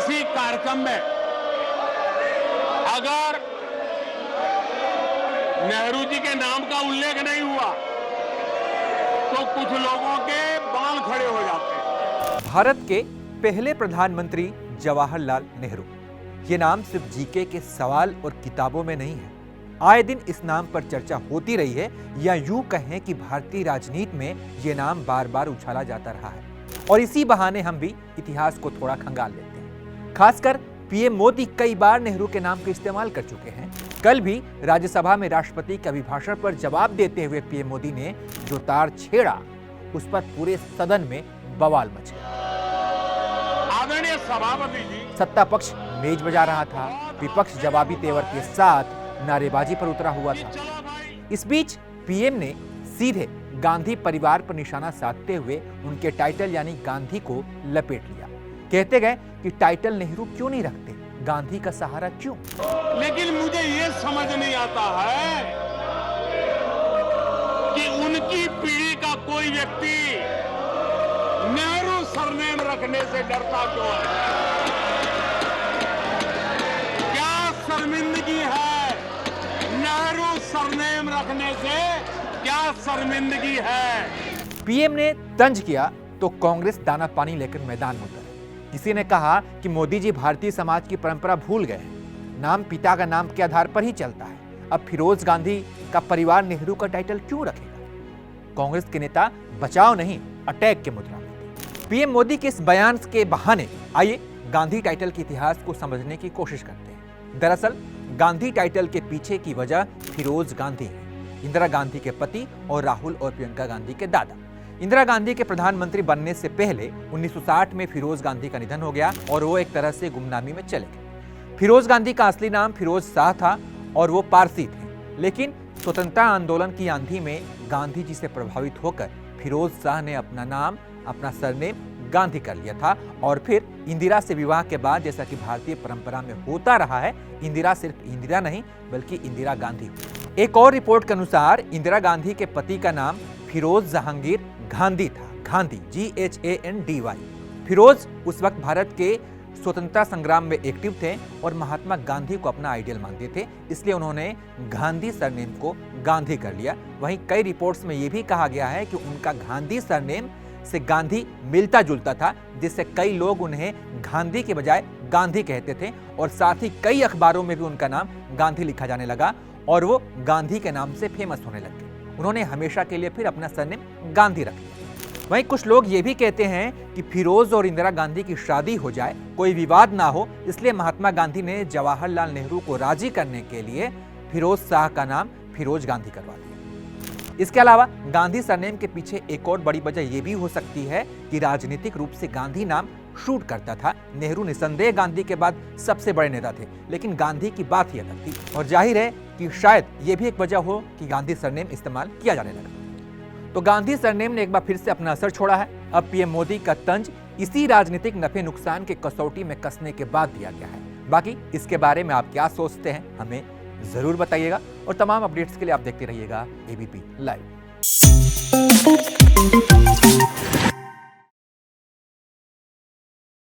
किसी कार्यक्रम में अगर नेहरू जी के नाम का उल्लेख नहीं हुआ तो कुछ लोगों के बाल खड़े हो जाते हैं। भारत के पहले प्रधानमंत्री जवाहरलाल नेहरू, ये नाम सिर्फ जीके के सवाल और किताबों में नहीं है। आए दिन इस नाम पर चर्चा होती रही है, या यूं कहें कि भारतीय राजनीति में ये नाम बार बार उछाला जाता रहा है। और इसी बहाने हम भी इतिहास को थोड़ा खंगाल लेते हैं। खासकर पीएम मोदी कई बार नेहरू के नाम का इस्तेमाल कर चुके हैं। कल भी राज्यसभा में राष्ट्रपति के अभिभाषण पर जवाब देते हुए पीएम मोदी ने जो तार छेड़ा, उस पर पूरे सदन में बवाल मच गया। आदरणीय सभापति जी, सत्ता पक्ष मेज बजा रहा था, विपक्ष जवाबी तेवर के साथ नारेबाजी पर उतरा हुआ था। इस बीच पीएम ने सीधे गांधी परिवार पर निशाना साधते हुए उनके टाइटल यानी गांधी को लपेट लिया। कहते गए कि टाइटल नेहरू क्यों नहीं रखते, गांधी का सहारा क्यों। लेकिन मुझे ये समझ नहीं आता है कि उनकी पीढ़ी का कोई व्यक्ति नेहरू सरनेम रखने से डरता क्यों है। क्या शर्मिंदगी है नेहरू सरनेम रखने से, क्या शर्मिंदगी है। पीएम ने तंज किया तो कांग्रेस दाना पानी लेकर मैदान में उतरी। किसी ने कहा कि मोदी जी भारतीय समाज की परंपरा भूल गए हैं, नाम पिता का नाम के आधार पर ही चलता है, अब फिरोज गांधी का परिवार नेहरू का टाइटल क्यों रखेगा। कांग्रेस के नेता बचाव नहीं अटैक के मुद्रा में थे। पीएम मोदी के इस बयान के बहाने आइए गांधी टाइटल के इतिहास को समझने की कोशिश करते हैं। दरअसल गांधी टाइटल के पीछे की वजह फिरोज गांधी है, इंदिरा गांधी के पति और राहुल और प्रियंका गांधी के दादा। इंदिरा गांधी के प्रधानमंत्री बनने से पहले 1960 में फिरोज गांधी का निधन हो गया और वो एक तरह से गुमनामी में चले गए। फिरोज गांधी का असली नाम फिरोज शाह था और वो पारसी थे, लेकिन स्वतंत्रता आंदोलन की आंधी में गांधी जी से प्रभावित होकर फिरोज शाह ने अपना नाम, अपना सरनेम गांधी कर लिया था। और फिर इंदिरा से विवाह के बाद, जैसा कि भारतीय परंपरा में होता रहा है, इंदिरा सिर्फ इंदिरा नहीं बल्कि इंदिरा गांधी हुई। एक और रिपोर्ट के अनुसार इंदिरा गांधी के पति का नाम फिरोज जहांगीर गांधी था, गांधी GHANDY। फिरोज उस वक्त भारत के स्वतंत्रता संग्राम में एक्टिव थे और महात्मा गांधी को अपना आइडियल मानते थे, इसलिए उन्होंने गांधी सरनेम को गांधी कर लिया। वहीं कई रिपोर्ट्स में यह भी कहा गया है कि उनका गांधी सरनेम से गांधी मिलता जुलता था, जिससे कई लोग उन्हें गांधी के बजाय गांधी कहते थे और साथ ही कई अखबारों में भी उनका नाम गांधी लिखा जाने लगा और वो गांधी के नाम से फेमस होने लगे। उन्होंने हमेशा के लिए फिर अपना सरनेम गांधी रख लिया। वहीं कुछ लोग ये भी कहते हैं कि फिरोज और इंदिरा गांधी की शादी हो जाए, कोई विवाद ना हो, इसलिए महात्मा गांधी ने जवाहरलाल नेहरू को राजी करने के लिए फिरोज शाह का नाम फिरोज गांधी करवा दिया। इसके अलावा गांधी सरनेम के पीछे एक और बड़ी वजह यह भी हो सकती है कि राजनीतिक रूप से गांधी नाम शूट करता था। नेहरू निसंदेह गांधी के बाद सबसे बड़े नेता थे, लेकिन गांधी की बात ही अलग थी और जाहिर है कि शायद यह भी एक वजह हो कि गांधी सरनेम इस्तेमाल किया जाने लगा। तो गांधी सरनेम ने एक बार फिर से अपना असर छोड़ा है। अब पीएम मोदी का तंज इसी राजनीतिक नफे नुकसान के कसौटी में कसने के बाद दिया गया है। बाकी इसके बारे में आप क्या सोचते हैं, हमें जरूर बताइएगा और तमाम अपडेट्स के लिए आप देखते रहिएगा ABP लाइव।